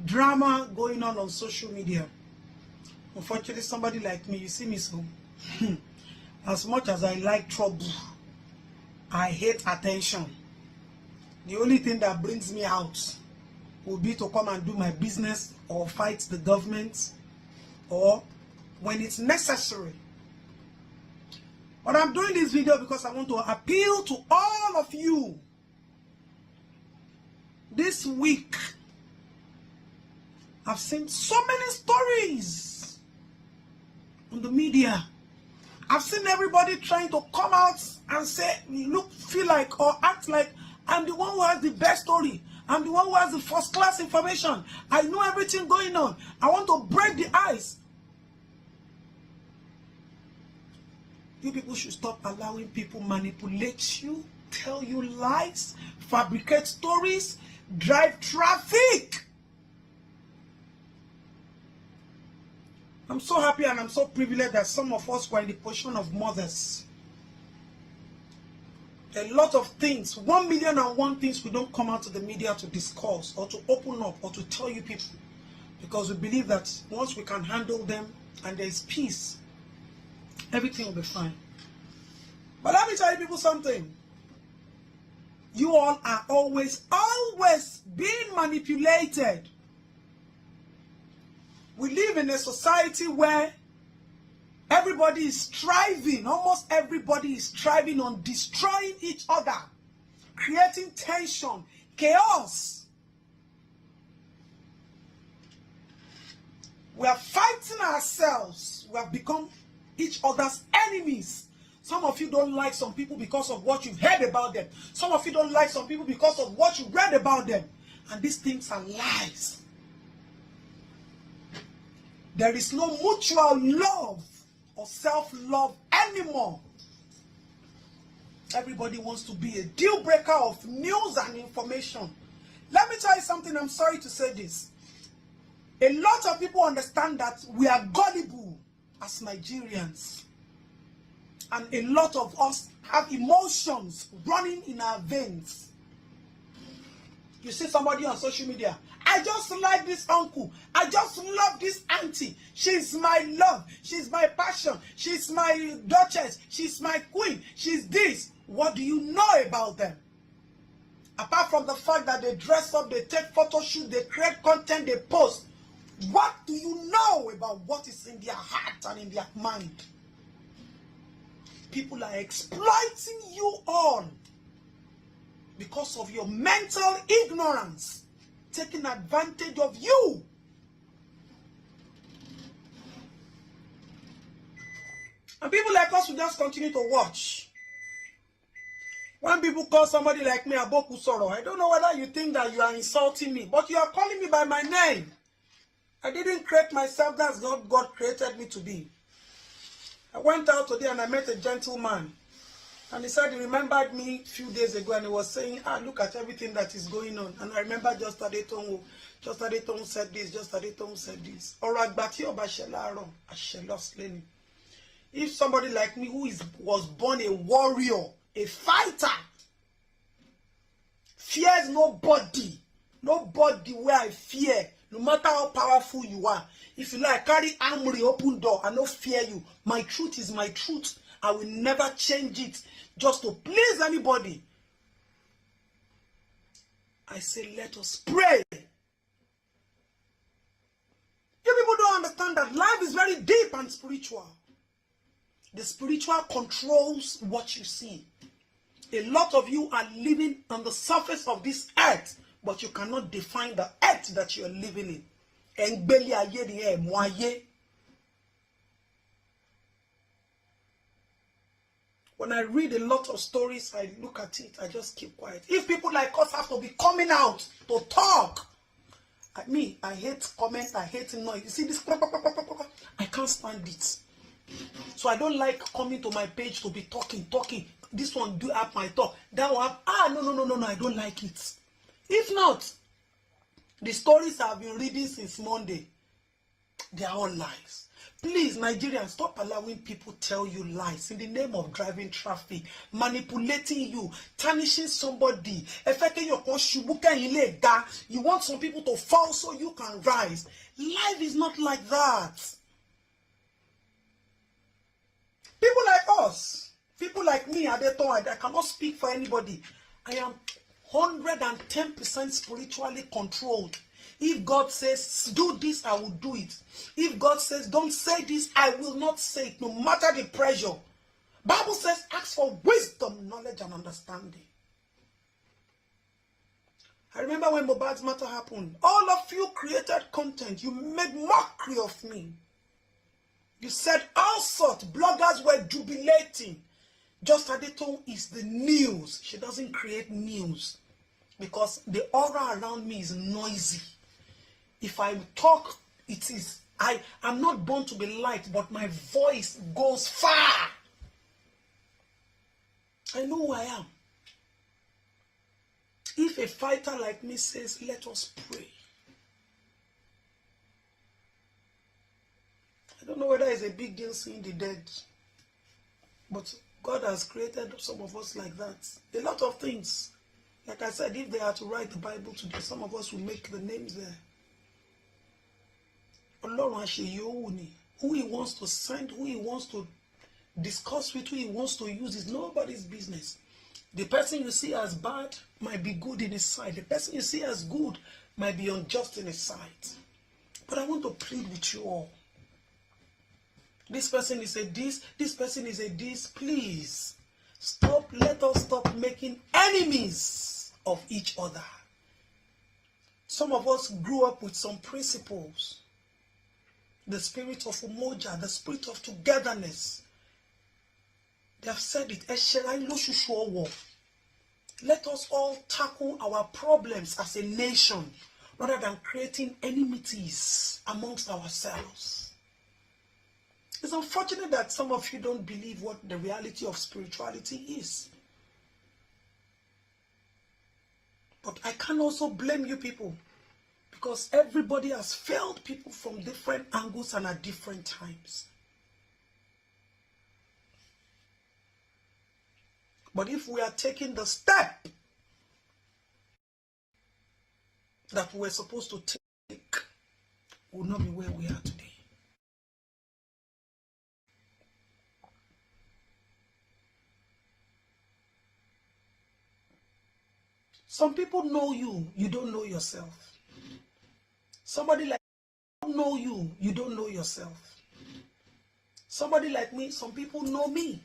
drama going on social media. Unfortunately, somebody like me, you see me so. As much as I like trouble, I hate attention. The only thing that brings me out will be to come and do my business or fight the government or when it's necessary. But I'm doing this video because I want to appeal to all of you. This week, I've seen so many stories on the media. I've seen everybody trying to come out and say, look, feel like, or act like, I'm the one who has the best story. I'm the one who has the first class information. I know everything going on. I want to break the ice. You people should stop allowing people manipulate you, tell you lies, fabricate stories, drive traffic. I'm so happy and I'm so privileged that some of us were in the position of mothers. A lot of things, 1,000,001 things we don't come out to the media to discuss or to open up or to tell you people. Because we believe that once we can handle them and there is peace, everything will be fine. But let me tell you people something. You all are always being manipulated. We live in a society where everybody is striving, almost everybody is striving on destroying each other, creating tension, chaos. We are fighting ourselves. We have become each other's enemies. Some of you don't like some people because of what you've heard about them. Some of you don't like some people because of what you read about them. And these things are lies. There is no mutual love or self-love anymore. Everybody wants to be a deal breaker of news and information. Let me tell you something, I'm sorry to say this. A lot of people understand that we are gullible as Nigerians. And a lot of us have emotions running in our veins. You see somebody on social media, I just like this uncle. I just love this auntie. She's my love. She's my passion. She's my duchess. She's my queen. She's this. What do you know about them? Apart from the fact that they dress up, they take photo shoots, they create content, they post. What do you know about what is in their heart and in their mind? People are exploiting you all because of your mental ignorance, taking advantage of you. And people like us will just continue to watch. When people call somebody like me Aboku Soro, I don't know whether you think that you are insulting me, but you are calling me by my name. I didn't create myself, that's not God created me to be. I went out today and I met a gentleman. And he said he remembered me a few days ago and he was saying, look at everything that is going on. And I remember just Adetonwu said this, just Adetonwu said this. If somebody like me who was born a warrior, a fighter, fears nobody where I fear, no matter how powerful you are. If you like, carry armory, open door, I don't fear you. My truth is my truth. I will never change it just to please anybody. I say, let us pray. You people don't understand that life is very deep and spiritual. The spiritual controls what you see. A lot of you are living on the surface of this earth, but you cannot define the earth that you are living in. When I read a lot of stories, I look at it, I just keep quiet. If people like us have to be coming out to talk, I hate comments, I hate noise. You see this? I can't stand it. So I don't like coming to my page to be talking. This one do up my talk. That one up. No, I don't like it. If not, the stories I've been reading since Monday, they are all lies. Please, Nigerians, stop allowing people tell you lies in the name of driving traffic, manipulating you, tarnishing somebody. You want some people to fall so you can rise. Life is not like that. People like us, people like me, I cannot speak for anybody. I am 110% spiritually controlled. If God says, do this, I will do it. If God says, don't say this, I will not say it, no matter the pressure. Bible says, ask for wisdom, knowledge, and understanding. I remember when Mohbad's matter happened. All of you created content. You made mockery of me. You said all sorts. Bloggers were jubilating. Just Adetong is the news. She doesn't create news. Because the aura around me is noisy. If I talk, it is. I'm not born to be light, but my voice goes far. I know who I am. If a fighter like me says, let us pray. I don't know whether it's a big deal seeing the dead. But God has created some of us like that. A lot of things. Like I said, if they are to write the Bible today, some of us will make the names there. Who he wants to send, who he wants to discuss with, who he wants to use is nobody's business. The person you see as bad might be good in his sight. The person you see as good might be unjust in his sight. But I want to plead with you all. This person is a this person is a this. Please, let us stop making enemies of each other. Some of us grew up with some principles. The spirit of umoja, the spirit of togetherness. They have said it. Let us all tackle our problems as a nation rather than creating enmities amongst ourselves. It's unfortunate that some of you don't believe what the reality of spirituality is. But I can also blame you people. Because everybody has failed people from different angles and at different times. But if we are taking the step that we're supposed to take, we'll not be where we are today. Some people know you, you don't know yourself. Somebody like me know you, you don't know yourself. Somebody like me, some people know me.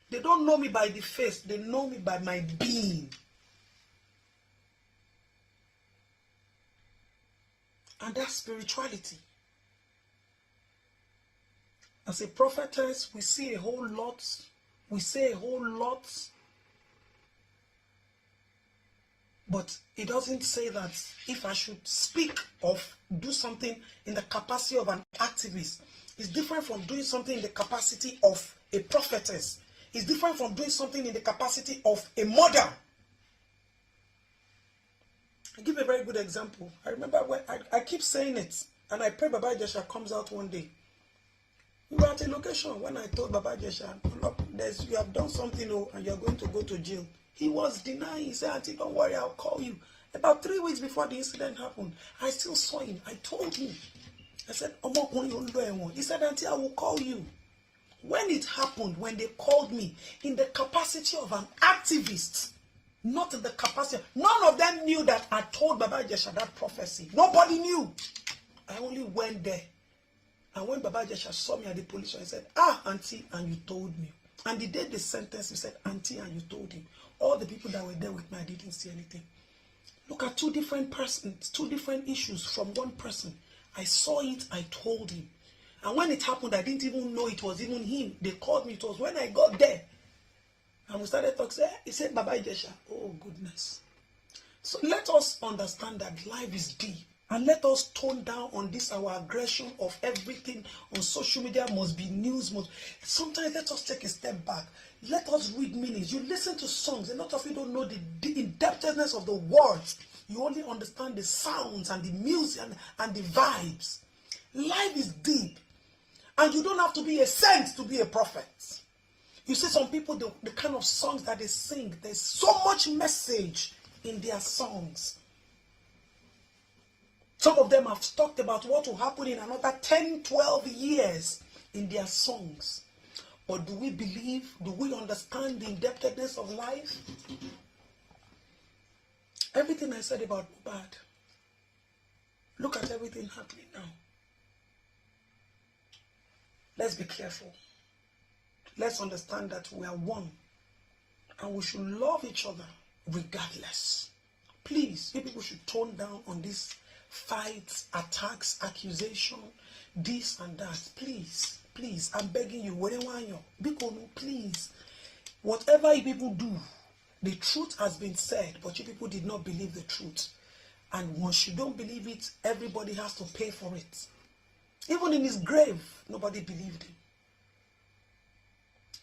They don't know me by the face, they know me by my being. And that's spirituality. As a prophetess, we see a whole lot. We say a whole lot. But it doesn't say that if I should speak of do something in the capacity of an activist, it's different from doing something in the capacity of a prophetess. It's different from doing something in the capacity of a mother. I give a very good example. I remember when I keep saying it, and I pray Baba Jesha comes out one day. We were at a location when I told Baba Jesha, look, you have done something and you're going to go to jail. He was denying. He said, Auntie, don't worry, I'll call you. About 3 weeks before the incident happened, I still saw him. I told him. I said, he said, Auntie, I will call you. When it happened, when they called me, in the capacity of an activist, not in the capacity, none of them knew that I told Baba Jesha that prophecy. Nobody knew. I only went there. And when Baba Jesha saw me at the police station, he said, Auntie, and you told me. And the day they sentenced, he said, Auntie, and you told him. All the people that were there with me, I didn't see anything. Look at 2 different persons, 2 different issues from one person. I saw it, I told him. And when it happened, I didn't even know it was even him. They called me, it was when I got there. And we started talking, he said, Baba Jesha. Oh, goodness. So let us understand that life is deep. And let us tone down on this, our aggression of everything on social media must be news. Sometimes let us take a step back. Let us read meanings. You listen to songs. A lot of you don't know the in-depthness of the words. You only understand the sounds and the music and the vibes. Life is deep. And you don't have to be a saint to be a prophet. You see some people, the kind of songs that they sing, there's so much message in their songs. Some of them have talked about what will happen in another 10, 12 years in their songs. But do we believe, do we understand the indebtedness of life? Everything I said about Mohbad, look at everything happening now. Let's be careful. Let's understand that we are one. And we should love each other regardless. Please, you people should tone down on these fights, attacks, accusation, this and that. Please, please, I'm begging you, please. Whatever you people do, the truth has been said, but you people did not believe the truth. And once you don't believe it, everybody has to pay for it. Even in his grave, nobody believed him.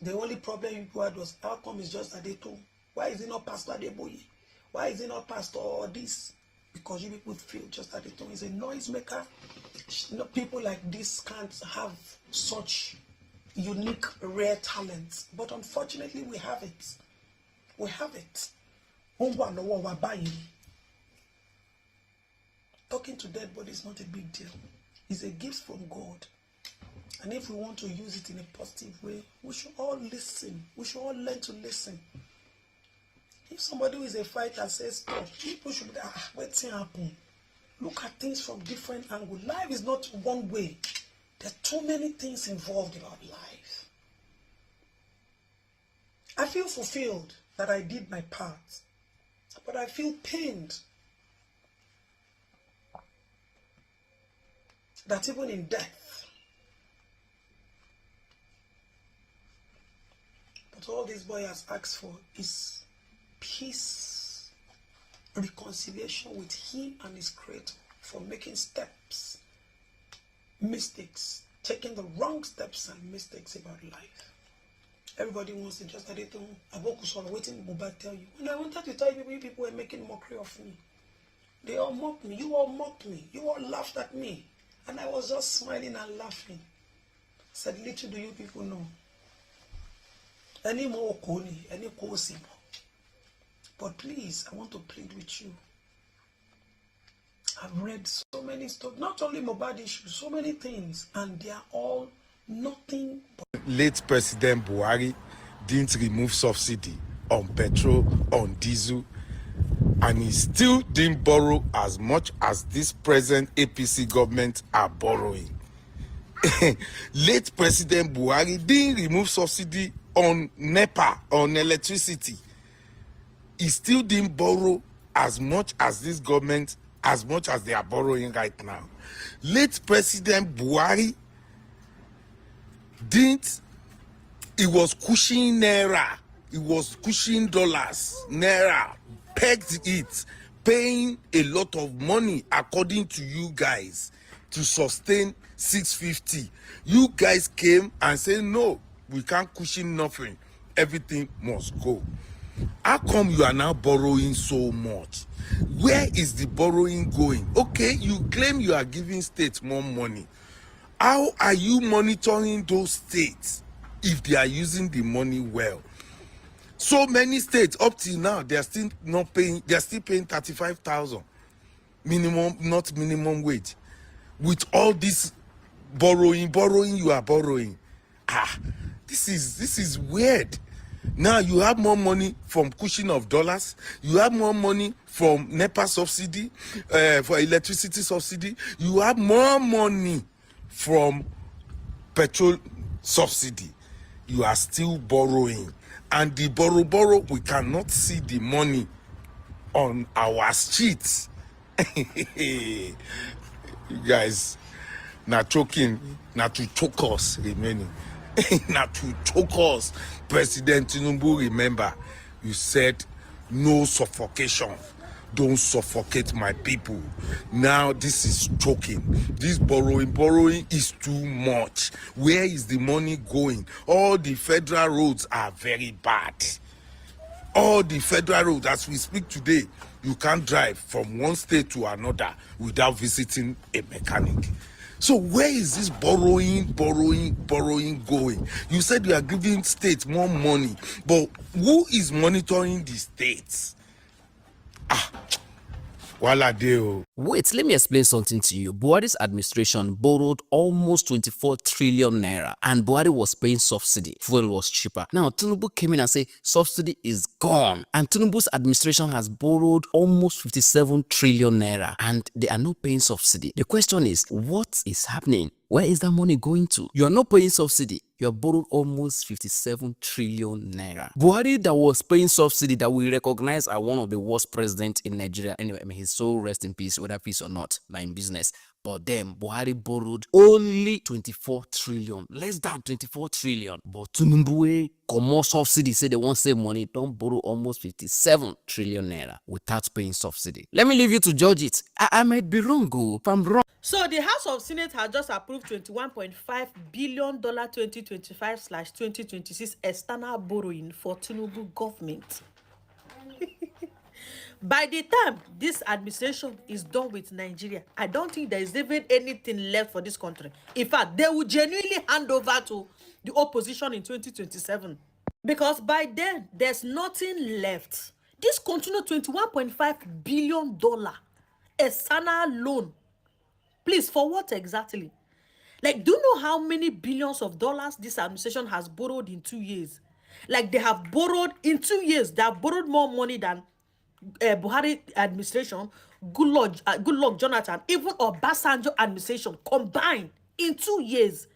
The only problem people had was, how come it's just Adeto? Why is it not Pastor Adeboye? Why is it not Pastor or this? Because you people feel just Adeto is a noisemaker. People like this can't have such unique, rare talents. But unfortunately, we have it. We have it. Talking to dead body is not a big deal. It's a gift from God. And if we want to use it in a positive way, we should all listen. We should all learn to listen. If somebody who is a fighter says stop, people should be, what's happen? Look at things from different angles. Life is not one way. There are too many things involved about life. I feel fulfilled that I did my part, but I feel pained that even in death, but all this boy has asked for is peace, reconciliation with him and his creator for making steps, mistakes, taking the wrong steps and mistakes about life. Everybody wants to just add it to Abokusoro, waiting Mohbad tell you. When I wanted to tell you, people were making mockery of me. They all mocked me. You all mocked me. You all laughed at me. And I was just smiling and laughing. I said, little do you people know. Any more Koni, any Kosimo. But please, I want to plead with you. I've read so many stuff, not only Mohbad issues, so many things, and they are all nothing but... Late President Buhari didn't remove subsidy on petrol, on diesel, and he still didn't borrow as much as this present APC government are borrowing. Late President Buhari didn't remove subsidy on NEPA, on electricity. He still didn't borrow as much as this government, as much as they are borrowing right now. Late President Buhari didn't, he was pushing naira, he was pushing dollars, naira, pegged it, paying a lot of money according to you guys to sustain 650. You guys came and said, no, we can't cushion nothing. Everything must go. How come you are now borrowing so much? Where is the borrowing going? Okay, you claim you are giving states more money. How are you monitoring those states if they are using the money well? So many states up till now, they are still not paying, they are still paying 35,000 minimum, not minimum wage. With all this borrowing you are borrowing. This is weird. Now you have more money from cushion of dollars. You have more money from NEPA subsidy, for electricity subsidy. You have more money from petrol subsidy. You are still borrowing. And the borrow, we cannot see the money on our streets. You guys, not choking, not to choke us remaining. Not to choke us. President Tinubu, remember, you said no suffocation. Don't suffocate my people. Now this is choking. This borrowing is too much. Where is the money going? All the federal roads are very bad. All the federal roads, as we speak today, you can't drive from one state to another without visiting a mechanic. So where is this borrowing going? You said you are giving states more money, but who is monitoring the states? Wala deo. Wait, let me explain something to you. Buhari's administration borrowed almost 24 trillion naira and Buhari was paying subsidy. Fuel was cheaper. Now, Tinubu came in and said subsidy is gone. And Tinubu's administration has borrowed almost 57 trillion naira and they are not paying subsidy. The question is, what is happening? Where is that money going to? You are not paying subsidy. You have borrowed almost 57 trillion naira. Buhari that was paying subsidy that we recognize as one of the worst presidents in Nigeria. Anyway, I mean, his soul rest in peace, whether peace or not, like in business. But then Buhari borrowed only 24 trillion, less than 24 trillion. But Tinubu, more subsidy, say they won't save money, don't borrow almost 57 trillion naira without paying subsidy. Let me leave you to judge it. I might be wrong, if I'm wrong. So the House of Senate has just approved $21.5 billion 2025/2026 external borrowing for Tinubu government. By the time this administration is done with Nigeria, I don't think there is even anything left for this country. In fact, they will genuinely hand over to the opposition in 2027. Because by then, there's nothing left. This continued $21.5 billion external loan. Please, for what exactly? Like, do you know how many billions of dollars this administration has borrowed in 2 years? Like, they have borrowed, in 2 years, they have borrowed more money than Buhari administration, Goodluck Jonathan, even Obasanjo administration combined in 2 years.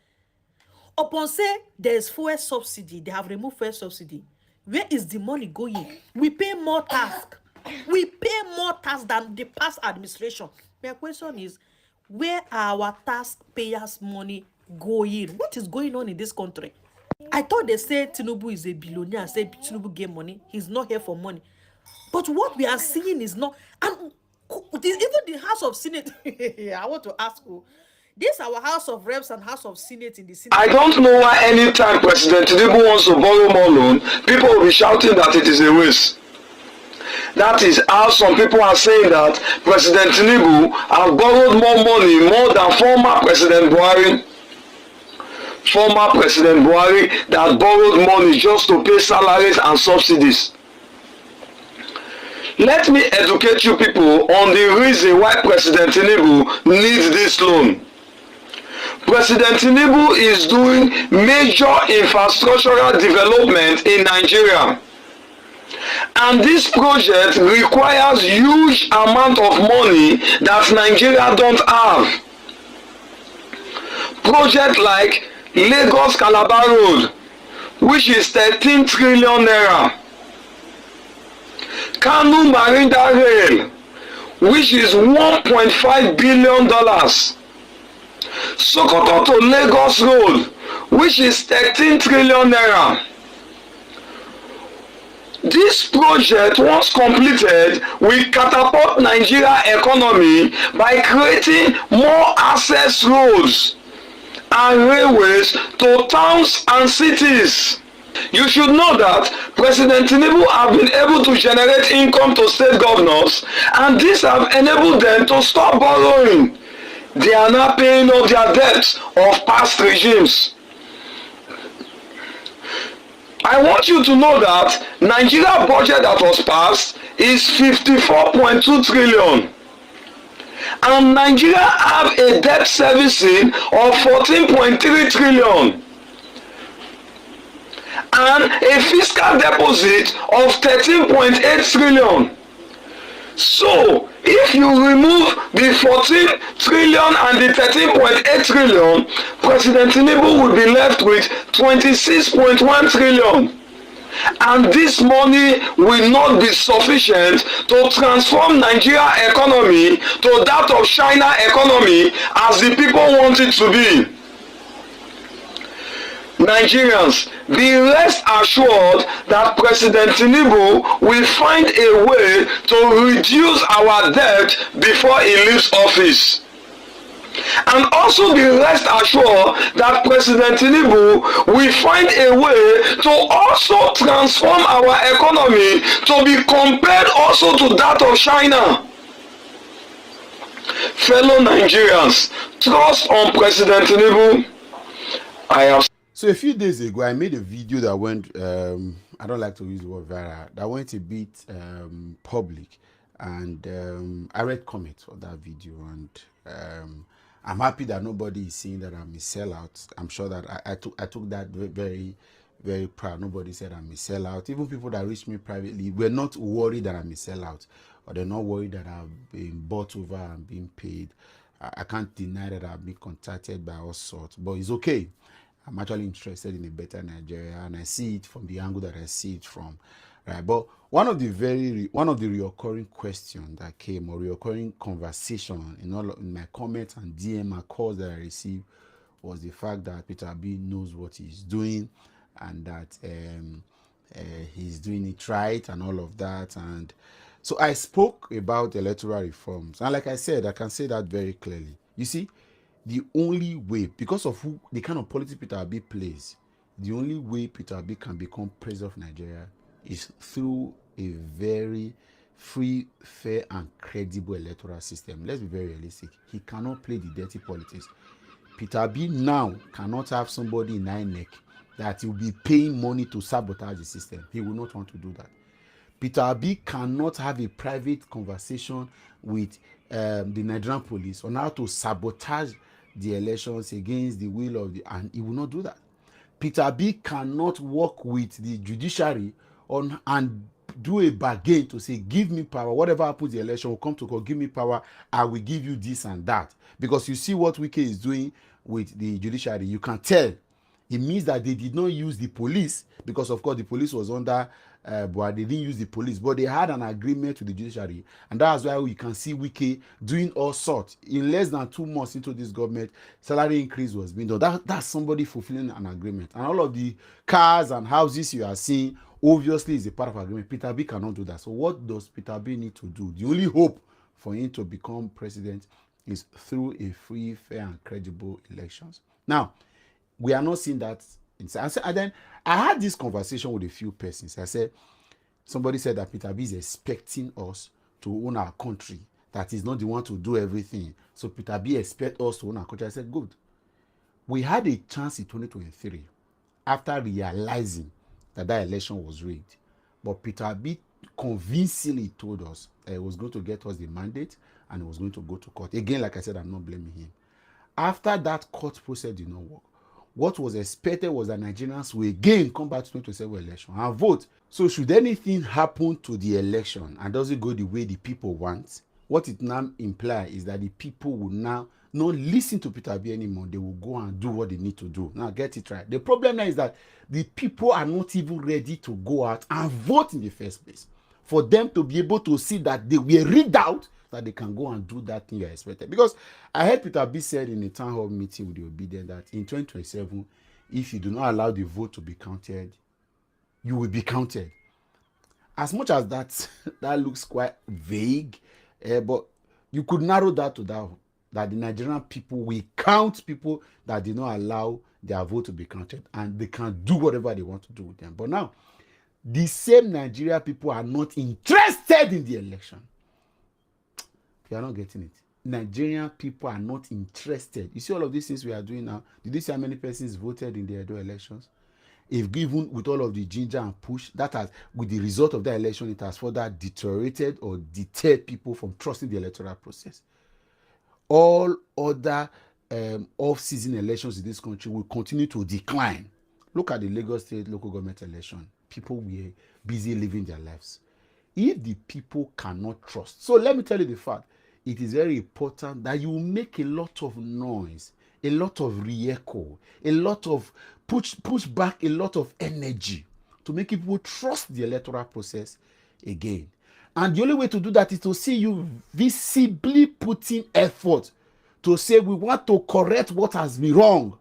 Upon say there's fuel subsidy, they have removed fuel subsidy. Where is the money going? We pay more tax. We pay more tax than the past administration. My question is, where are our taxpayers' money going? What is going on in this country? I thought they said Tinubu is a billionaire, said Tinubu get money. He's not here for money. But what we are seeing is not, and even the House of Senate, I want to ask you, this our House of Reps and House of Senate in the Senate. I don't know why anytime President Tinubu wants to borrow more loan, people will be shouting that it is a waste. That is how some people are saying that President Tinubu has borrowed more money, more than former President Buhari. Former President Buhari that borrowed money just to pay salaries and subsidies. Let me educate you people on the reason why President Tinubu needs this loan. President Tinubu is doing major infrastructural development in Nigeria. And this project requires huge amount of money that Nigeria don't have. Project like Lagos Calabar Road, which is 13 trillion naira. Kano Marinda Rail, which is $1.5 billion. Sokoto to Lagos Road, which is 13 trillion naira. This project, once completed, will catapult Nigeria economy by creating more access roads and railways to towns and cities. You should know that President Tinubu have been able to generate income to state governors, and this have enabled them to stop borrowing. They are now paying off their debts of past regimes. I want you to know that Nigeria budget that was passed is 54.2 trillion. And Nigeria have a debt servicing of 14.3 trillion. And a fiscal deposit of 13.8 trillion. So, if you remove the 14 trillion and the 13.8 trillion, President Tinubu will be left with 26.1 trillion. And this money will not be sufficient to transform Nigeria economy to that of China economy as the people want it to be. Nigerians, be rest assured that President Tinubu will find a way to reduce our debt before he leaves office. And also be rest assured that President Tinubu will find a way to also transform our economy to be compared also to that of China. fellow Nigerians, trust on President Tinubu. I have. So a few days ago, I made a video that went, I don't like to use the word viral, that went a bit public. And I read comments on that video, and I'm happy that nobody is saying that I'm a sellout. I'm sure that I took that very, very proud. Nobody said I'm a sellout. Even people that reached me privately were not worried that I'm a sellout, or they're not worried that I've been bought over and being paid. I can't deny that I've been contacted by all sorts, but it's okay. I'm actually interested in a better Nigeria, and I see it from the angle that I see it from, right? But one of the recurring questions that came, or recurring conversation in my comments and DM and calls that I received, was the fact that Peter B knows what he's doing, and that he's doing it right and all of that. And so I spoke about electoral reforms, and like I said, I can say that very clearly. You see, the only way, because of the kind of politics Peter B plays, the only way Peter B can become president of Nigeria is through a very free, fair, and credible electoral system. Let's be very realistic. He cannot play the dirty politics. Peter B now cannot have somebody in INEC that will be paying money to sabotage the system. He will not want to do that. Peter B cannot have a private conversation with the Nigerian police on how to sabotage the elections against the will of and he will not do that. Peter B cannot work with the judiciary on and do a bargain to say, give me power, whatever happens the election will come to court, give me power, I will give you this and that. Because you see what Wike is doing with the judiciary, you can tell. It means that they did not use the police, because of course the police was under but they didn't use the police, but they had an agreement with the judiciary, and that's why we can see Wike doing all sorts. In less than 2 months into this government, salary increase was being done. That's somebody fulfilling an agreement. And all of the cars and houses you are seeing obviously is a part of agreement. Peter B cannot do that. So what does Peter B need to do? The only hope for him to become president is through a free, fair, and credible elections. Now, we are not seeing that. And then I had this conversation with a few persons. I said, somebody said that Peter B is expecting us to own our country, that he's not the one to do everything. So Peter B expects us to own our country. I said, good. We had a chance in 2023 after realizing that election was rigged. But Peter B convincingly told us that he was going to get us the mandate and he was going to go to court. Again, like I said, I'm not blaming him. After that court process did not work, what was expected was that Nigerians will again come back to 2027 election and vote. So should anything happen to the election and doesn't go the way the people want, what it now implies is that the people will now not listen to Peter B anymore. They will go and do what they need to do. Now get it right. The problem now is that the people are not even ready to go out and vote in the first place. For them to be able to see that they were rigged out, that they can go and do that thing you are expected. Because I heard Peter B said in a town hall meeting with the Obedient that in 2027, if you do not allow the vote to be counted, you will be counted. As much as that looks quite vague, but you could narrow that to that the Nigerian people will count people that did not allow their vote to be counted, and they can do whatever they want to do with them. But now, the same Nigeria people are not interested in the election. You are not getting it. Nigerian people are not interested. You see all of these things we are doing now. Did you see how many persons voted in the Edo elections? If given with all of the ginger and push, that has, with the result of that election, it has further deteriorated or deterred people from trusting the electoral process. All other off-season elections in this country will continue to decline. Look at the Lagos State local government election. People were busy living their lives. If the people cannot trust, so let me tell you the fact, it is very important that you make a lot of noise, a lot of re-echo, a lot of push back, a lot of energy to make people trust the electoral process again. And the only way to do that is to see you visibly putting effort to say we want to correct what has been wrong.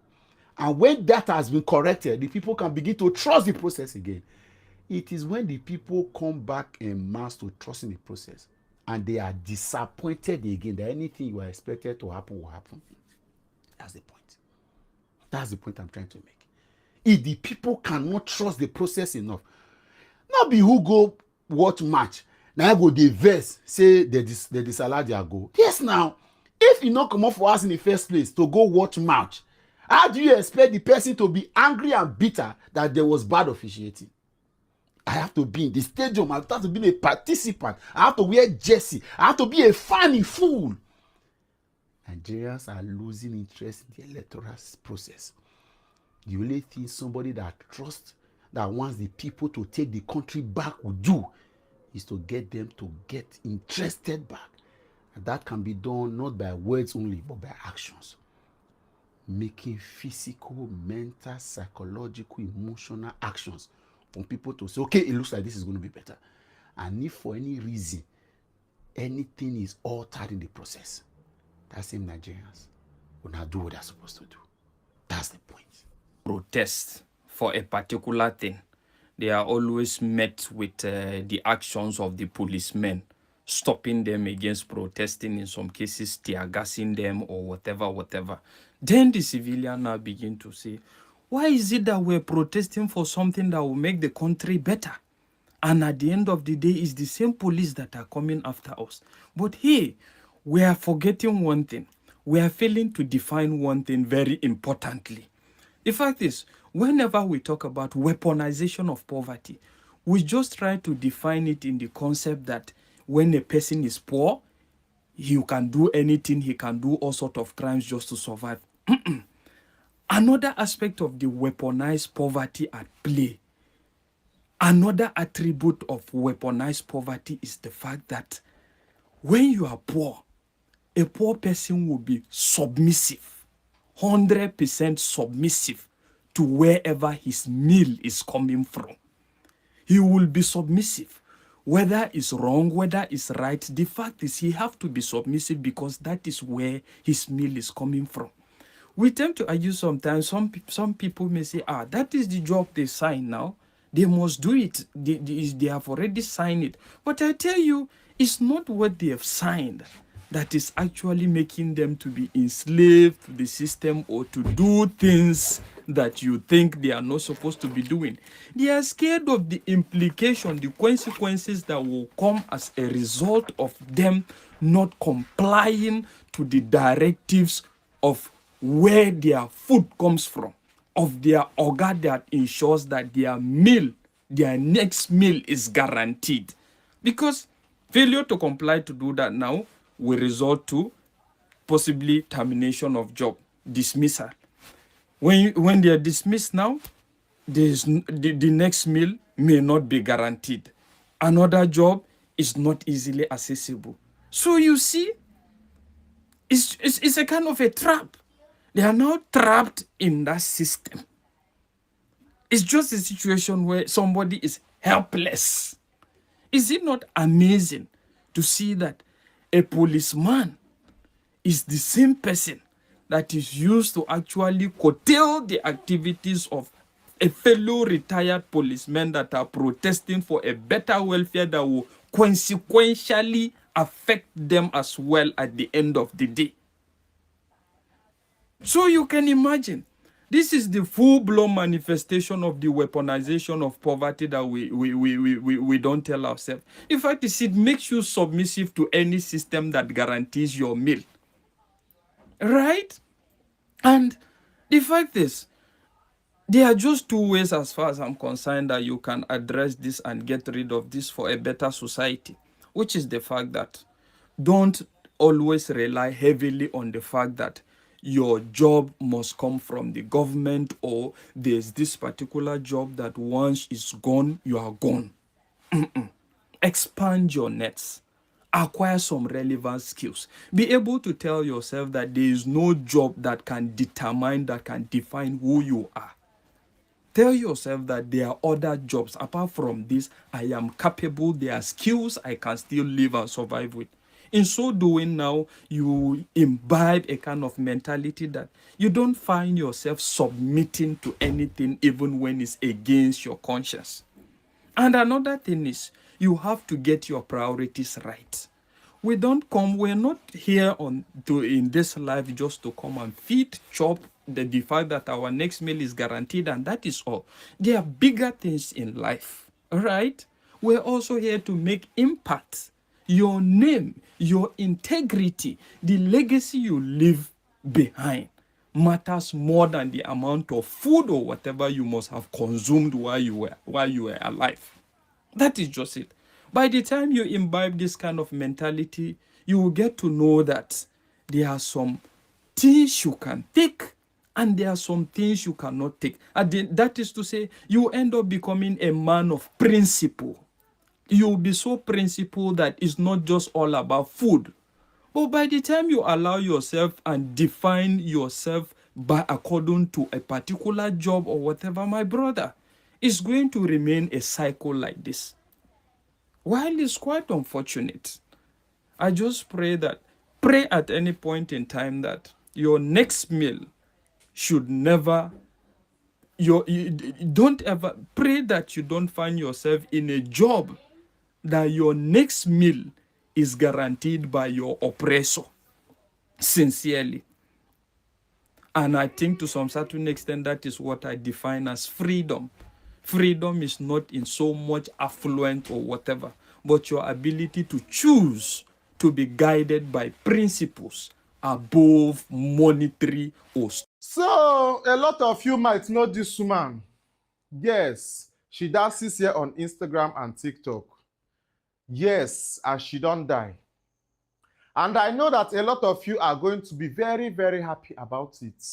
And when that has been corrected, the people can begin to trust the process again. It is when the people come back en masse to trust in the process and they are disappointed again that anything you are expected to happen will happen. That's the point. That's the point I'm trying to make. If the people cannot trust the process enough, not be who go watch match, now go the verse, say they disallow their goal. Yes, now, If you not come up for us in the first place to go watch match, how do you expect the person to be angry and bitter that there was bad officiating? I have to be in the stadium. I have to be a participant. I have to wear jersey. I have to be a funny fool. Nigerians are losing interest in the electoral process. The only thing somebody that trusts, that wants the people to take the country back would do, is to get them to get interested back. And that can be done not by words only, but by actions. Making physical, mental, psychological, emotional actions for people to say, okay, it looks like this is going to be better. And if for any reason anything is altered in the process, that same Nigerians will not do what they're supposed to do. That's the point. Protest for a particular thing, they are always met with the actions of the policemen, stopping them against protesting, in some cases tear gassing them or whatever. Then the civilian now begin to say, why is it that we're protesting for something that will make the country better? And at the end of the day, it's the same police that are coming after us. But hey, we are forgetting one thing. We are failing to define one thing very importantly. The fact is, whenever we talk about weaponization of poverty, we just try to define it in the concept that when a person is poor, he can do anything, he can do all sorts of crimes just to survive. Another aspect of the weaponized poverty at play, another attribute of weaponized poverty is the fact that when you are poor, a poor person will be submissive, 100% submissive to wherever his meal is coming from. He will be submissive, whether it's wrong, whether it's right. The fact is he have to be submissive because that is where his meal is coming from. We tend to argue sometimes. Some people may say, that is the job they sign now. They must do it. They have already signed it. But I tell you, it's not what they have signed that is actually making them to be enslaved to the system or to do things that you think they are not supposed to be doing. They are scared of the implication, the consequences that will come as a result of them not complying to the directives of where their food comes from, of their organ that ensures that their meal, their next meal is guaranteed. Because failure to comply to do that now will result to possibly termination of job, dismissal. When they are dismissed now, the next meal may not be guaranteed. Another job is not easily accessible. So you see, it's a kind of a trap. They are now trapped in that system. It's just a situation where somebody is helpless. Is it not amazing to see that a policeman is the same person that is used to actually curtail the activities of a fellow retired policemen that are protesting for a better welfare that will consequentially affect them as well at the end of the day? So you can imagine, this is the full-blown manifestation of the weaponization of poverty that we don't tell ourselves. In fact, it makes you submissive to any system that guarantees your meal. Right? And the fact is, there are just two ways, as far as I'm concerned, that you can address this and get rid of this for a better society, which is the fact that don't always rely heavily on the fact that your job must come from the government, or there's this particular job that once it's gone, you are gone. Expand your nets. Acquire some relevant skills. Be able to tell yourself that there is no job that can determine, that can define who you are. Tell yourself that there are other jobs. Apart from this, I am capable. There are skills I can still live and survive with. In so doing now, you imbibe a kind of mentality that you don't find yourself submitting to anything even when it's against your conscience. And another thing is, you have to get your priorities right. We're not here in this life just to come and feed, chop, the fact that our next meal is guaranteed, and that is all. There are bigger things in life, right? We're also here to make impact. your name, your integrity, the legacy you leave behind matters more than the amount of food or whatever you must have consumed while you were alive. That is just it. By the time you imbibe this kind of mentality, you will get to know that there are some things you can take and there are some things you cannot take. That is to say, you end up becoming a man of principle. You'll be so principled that it's not just all about food. But by the time you allow yourself and define yourself by according to a particular job or whatever, my brother, it's going to remain a cycle like this. While it's quite unfortunate, I just pray at any point in time that your next meal should never, you don't ever pray that you don't find yourself in a job that your next meal is guaranteed by your oppressor, sincerely. And I think to some certain extent that is what I define as freedom. Freedom is not in so much affluence or whatever, but your ability to choose to be guided by principles above monetary or. So, a lot of you might know this woman. Yes, she dances here on Instagram and TikTok. Yes, and she don't die. And I know that a lot of you are going to be very, very happy about it.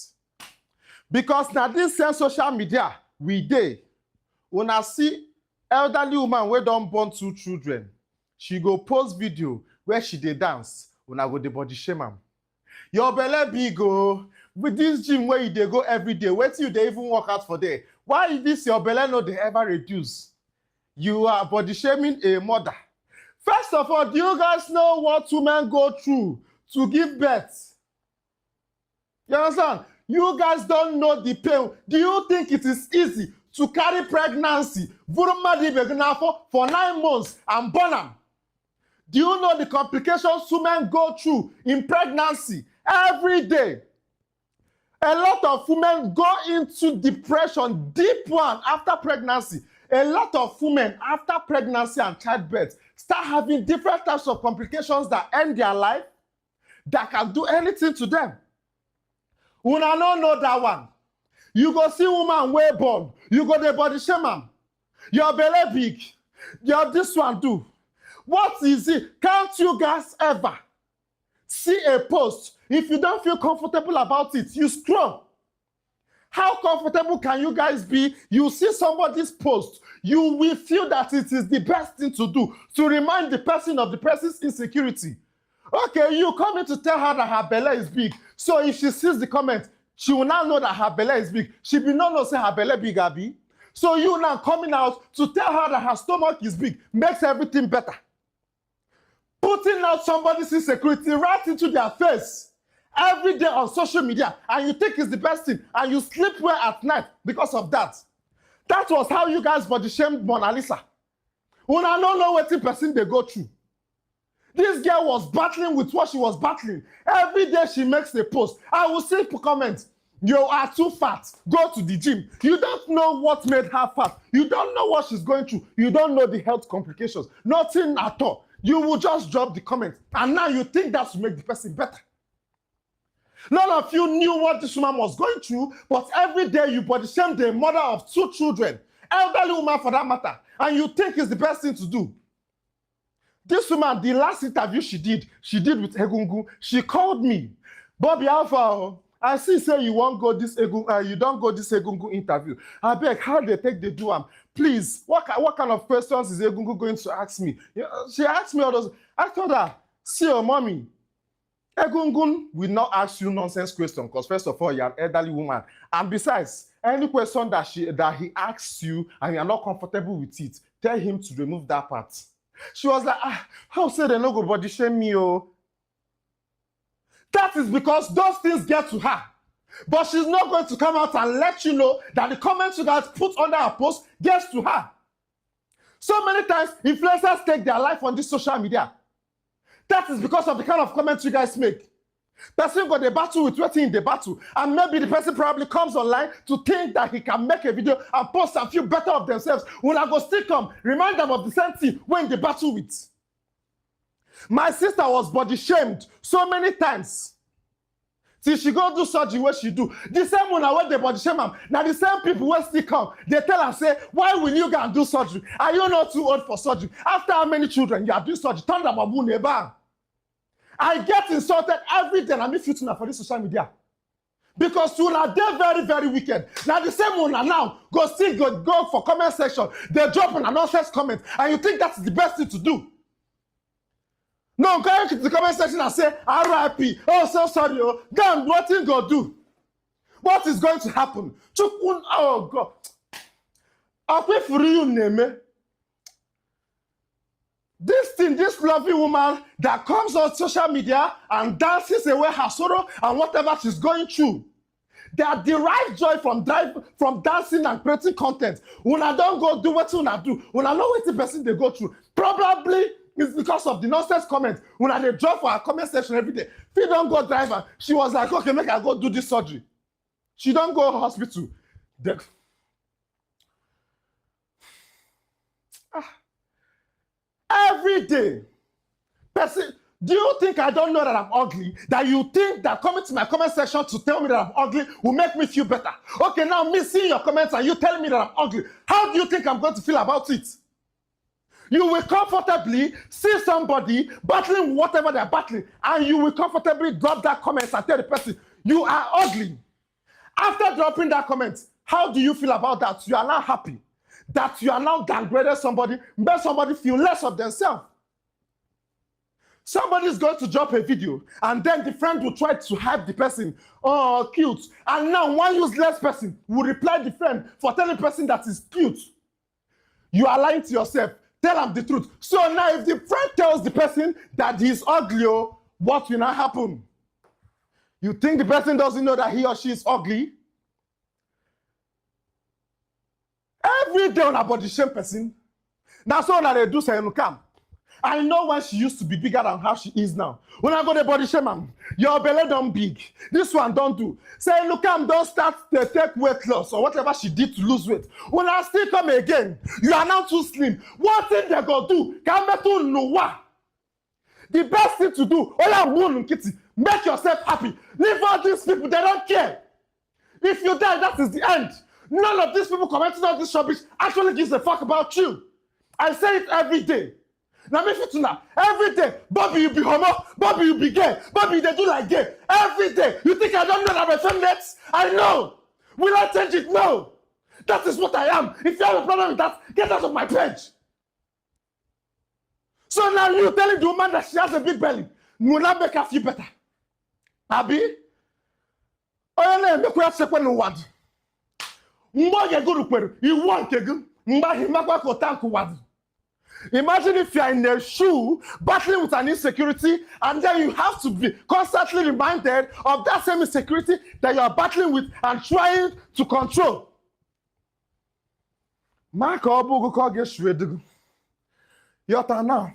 Because now this same social media, we dey. When I see elderly woman wey don born 2 children, she go post video where she dey dance. When I go dey body shame am. Your belle big o. With this gym where you dey go every day, wetin you dey even work out for there? Why is this your belle no dey ever reduce? You are body shaming a mother. First of all, do you guys know what women go through to give birth? You understand? You guys don't know the pain. Do you think it is easy to carry pregnancy for 9 months and born am? Do you know the complications women go through in pregnancy every day? A lot of women go into depression, deep one, after pregnancy. A lot of women after pregnancy and childbirth start having different types of complications that end their life, that can do anything to them. Una no know that one. You go see woman way born, you go the body shame am. Your belly big, your this one do. What is it? Can't you guys ever see a post? If you don't feel comfortable about it, you scroll. How comfortable can you guys be? You see somebody's post, you will feel that it is the best thing to do to remind the person of the person's insecurity. Okay, you come in to tell her that her belly is big. So if she sees the comment, she will now know that her belly is big. She will not know say her belly big, Abi. So you now coming out to tell her that her stomach is big makes everything better. Putting out somebody's insecurity right into their face every day on social media, and you think it's the best thing, and you sleep well at night because of that. That was how you guys body shamed Mona Lisa. Una don't know what person they go through. This girl was battling with what she was battling. Every day she makes a post. I will see comments. You are too fat. Go to the gym. You don't know what made her fat. You don't know what she's going through. You don't know the health complications. Nothing at all. You will just drop the comment. And now you think that will make the person better. None of you knew what this woman was going through, but every day you body shame the mother of 2 children, elderly woman for that matter, and you think it's the best thing to do. This woman, the last interview she did with Egungun. She called me, Bobby Alpha. I see say you won't go this Egungun, you don't go this Egungun interview. I beg, how they take the do am? Please, what kind of questions is Egungun going to ask me? She asked me all those. I told her, see your mommy. Egungun will not ask you nonsense questions because first of all, you're an elderly woman. And besides, any question that he asks you and you're not comfortable with it, tell him to remove that part. She was like, how say they no go body shame me, oh? That is because those things get to her. But she's not going to come out and let you know that the comments you guys put under her post gets to her. So many times, influencers take their life on this social media. That is because of the kind of comments you guys make. Person got a battle with waiting in the battle, and maybe the person probably comes online to think that he can make a video and post and feel better of themselves. When I go still come, remind them of the same thing when they battle with. My sister was body shamed so many times. Till she go do surgery where she do. The same one where they body shame am. Now the same people where still come, they tell her, say, why will you go and do surgery? Are you not too old for surgery? After how many children you are doing surgery? Turn the babu never. I get insulted every day and I'm future for this social media. Because you are there very, very wicked. Now the same one now go for comment section. They drop an nonsense comment. And you think that's the best thing to do. No, go to the comment section and say, RIP. Oh, so sorry. Oh, God, what thing go do? What is going to happen? Oh, God. I'll pay for you, name. This thing, this lovely woman that comes on social media and dances away her sorrow and whatever she's going through. They are derived joy from dancing and creating content. When I don't go do what I do, when I know what the person they go through, probably it's because of the nonsense comments. When I drop for her comment section every day, if you don't go driver, she was like, okay, make her go do this surgery. She don't go to hospital. Every day, person, do you think I don't know that I'm ugly? That you think that coming to my comment section to tell me that I'm ugly will make me feel better? Okay, now me seeing your comments and you telling me that I'm ugly, how do you think I'm going to feel about it? You will comfortably see somebody battling whatever they're battling, and you will comfortably drop that comment and tell the person, you are ugly. After dropping that comment, how do you feel about that? You are now happy that you are now downgraded somebody, make somebody feel less of themselves. Somebody is going to drop a video, and then the friend will try to hype the person. Oh, cute. And now one useless person will reply the friend for telling the person that is cute. You are lying to yourself. Tell him the truth. So now if the friend tells the person that he's ugly, what will now happen? You think the person doesn't know that he or she is ugly? Every day on a body shame person. Now so now they do say, come. I know when she used to be bigger than how she is now. When I go to body shame, your belly don't big. This one don't do. Say, look, don't start to take weight loss or whatever she did to lose weight. When I still come again, you are now too slim. What thing they go do? Come to know. The best thing to do, make yourself happy. Leave all these people, they don't care. If you die, that is the end. None of these people commenting on this rubbish actually gives a fuck about you. I say it every day. Now, me fit now. Every day, Bobby, you be homo, Bobby, you be gay, Bobby, they do like gay. Every day. You think I don't know that my feminists? I know. Will I change it? No. That is what I am. If you have a problem with that, get out of my page. So now you telling the woman that she has a big belly, will not make her feel better. Abi? Oh, yeah, make her check when you want. Mbo ye go to you want to mba himakwa ko tank wad. Imagine if you are in a shoe battling with an insecurity, and then you have to be constantly reminded of that same insecurity that you are battling with and trying to control. Mark Obugu call get shredded. Your turn now.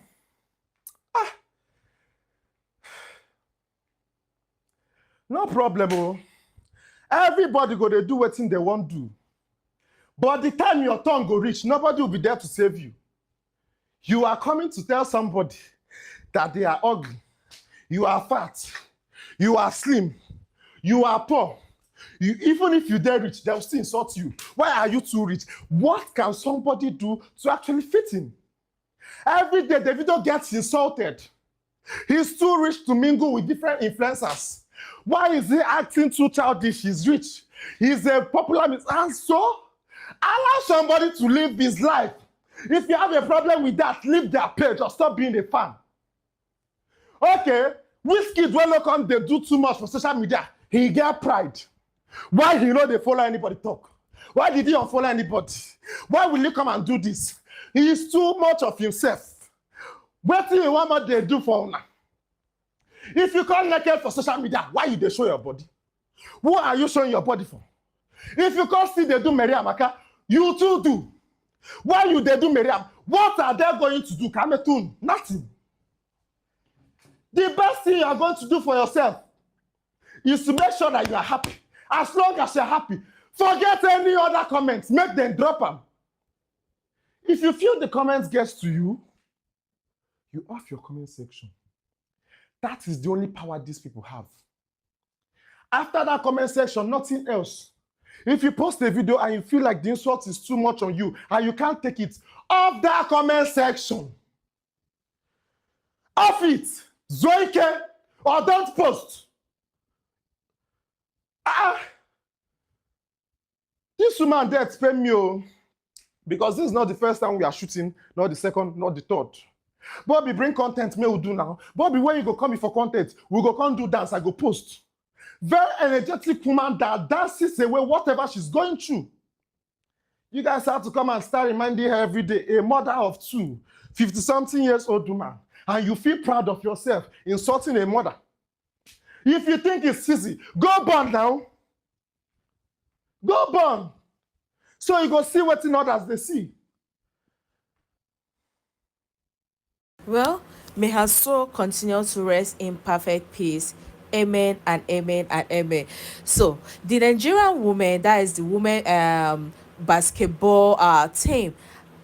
No problem. Oh. Everybody go they do what they want to do. But the time your tongue go reach, nobody will be there to save you. You are coming to tell somebody that they are ugly, you are fat, you are slim, you are poor. Even if you dare rich, they'll still insult you. Why are you too rich? What can somebody do to actually fit in? Every day, Davido gets insulted. He's too rich to mingle with different influencers. Why is he acting too childish? He's rich. He's a popular and so allow somebody to live his life. If you have a problem with that, leave their page or stop being a fan. Okay, Wizkid when look on they do too much for social media, he get pride. Why he know they follow anybody talk? Why did he unfollow anybody? Why will he come and do this? He is too much of himself. What do you want what they do for now? If you call naked for social media, why you they show your body? Who are you showing your body for? If you call see they do Mary Amaka, you too do. Why you they do Miriam? What are they going to do? Kametun? Nothing. The best thing you are going to do for yourself is to make sure that you are happy. As long as you're happy, forget any other comments. Make them drop them. If you feel the comments gets to you, You off your comment section. That is the only power these people have. After that comment section, nothing else. If you post a video and you feel like the insult is too much on you and you can't take it, off that comment section. Off it. Zoike, or don't post. This woman there explain me, because this is not the first time we are shooting, not the second, not the third. Bobby, bring content, me will do now. Bobby, when you go come for content, we go come do dance, I go post. Very energetic woman that dances away whatever she's going through. You guys have to come and start reminding her every day, a mother of two, 50-something years old woman, and you feel proud of yourself insulting a mother. If you think it's easy, go burn now. Go burn. So you go see what in others they see. Well, may her soul continue to rest in perfect peace. Amen and amen and amen. So the Nigerian women, that is the women basketball team,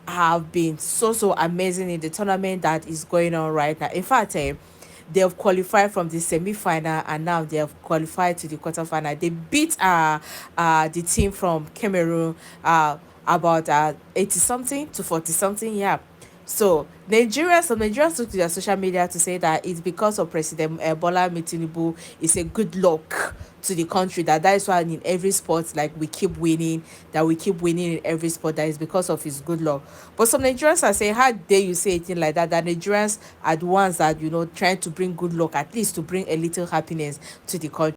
have been so amazing in the tournament that is going on right now. In fact, they have qualified from the semi-final and now they have qualified to the quarterfinal. They beat the team from Cameroon about 80 something to 40 something. Yeah. So some Nigerians took to their social media to say that it's because of President Bola Tinubu. It's a good luck to the country, that is why in every sport, like, we keep winning, in every sport, that is because of his good luck. But some Nigerians are saying, how dare you say anything like that, that Nigerians are the ones that, trying to bring good luck, at least to bring a little happiness to the country.